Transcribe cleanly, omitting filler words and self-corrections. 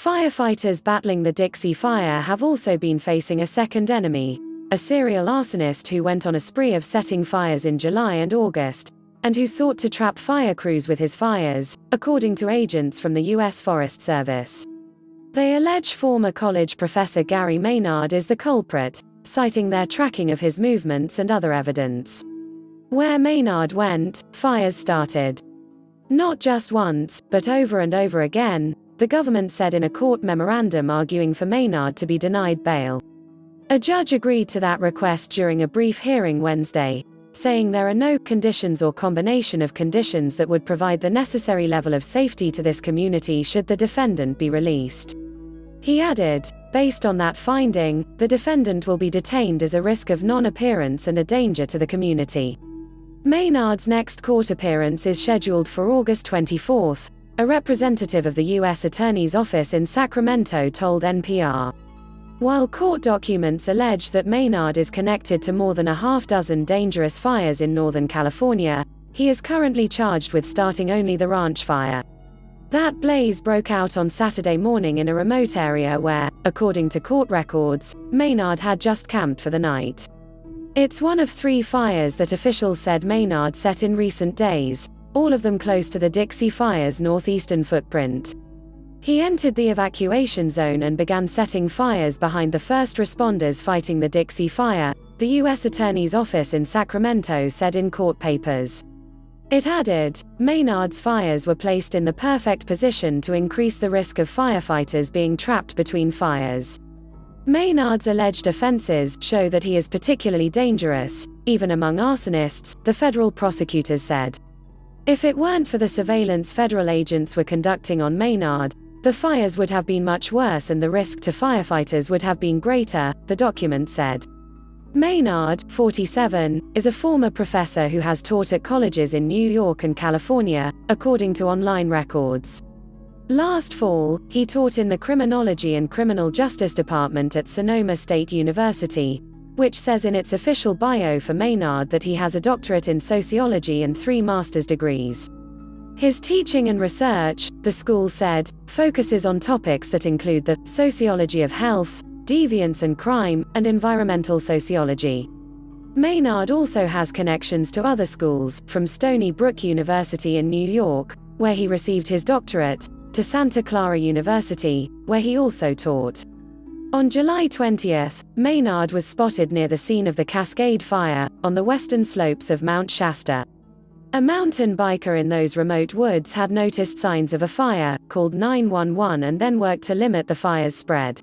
Firefighters battling the Dixie Fire have also been facing a second enemy, a serial arsonist who went on a spree of setting fires in July and August, and who sought to trap fire crews with his fires, according to agents from the U.S. Forest Service. They allege former college professor Gary Maynard is the culprit, citing their tracking of his movements and other evidence. Where Maynard went, fires started. Not just once, but over and over again, the government said in a court memorandum arguing for Maynard to be denied bail. A judge agreed to that request during a brief hearing Wednesday, saying there are no conditions or combination of conditions that would provide the necessary level of safety to this community should the defendant be released. He added, based on that finding, the defendant will be detained as a risk of non-appearance and a danger to the community. Maynard's next court appearance is scheduled for August 24, a representative of the U.S. Attorney's Office in Sacramento told NPR. While court documents allege that Maynard is connected to more than a half-dozen dangerous fires in Northern California, he is currently charged with starting only the ranch fire. That blaze broke out on Saturday morning in a remote area where, according to court records, Maynard had just camped for the night. It's one of 3 fires that officials said Maynard set in recent days, all of them close to the Dixie Fire's northeastern footprint. He entered the evacuation zone and began setting fires behind the first responders fighting the Dixie Fire, the U.S. Attorney's Office in Sacramento said in court papers. It added, Maynard's fires were placed in the perfect position to increase the risk of firefighters being trapped between fires. Maynard's alleged offenses show that he is particularly dangerous, even among arsonists, the federal prosecutors said. If it weren't for the surveillance federal agents were conducting on Maynard, the fires would have been much worse and the risk to firefighters would have been greater, the document said. Maynard, 47, is a former professor who has taught at colleges in New York and California, according to online records. Last fall, he taught in the criminology and criminal justice department at Sonoma State University, which says in its official bio for Maynard that he has a doctorate in sociology and 3 master's degrees. His teaching and research, the school said, focuses on topics that include the sociology of health, deviance and crime, and environmental sociology. Maynard also has connections to other schools, from Stony Brook University in New York, where he received his doctorate, to Santa Clara University, where he also taught. On July 20, Maynard was spotted near the scene of the Cascade Fire, on the western slopes of Mount Shasta. A mountain biker in those remote woods had noticed signs of a fire, called 911 and then worked to limit the fire's spread.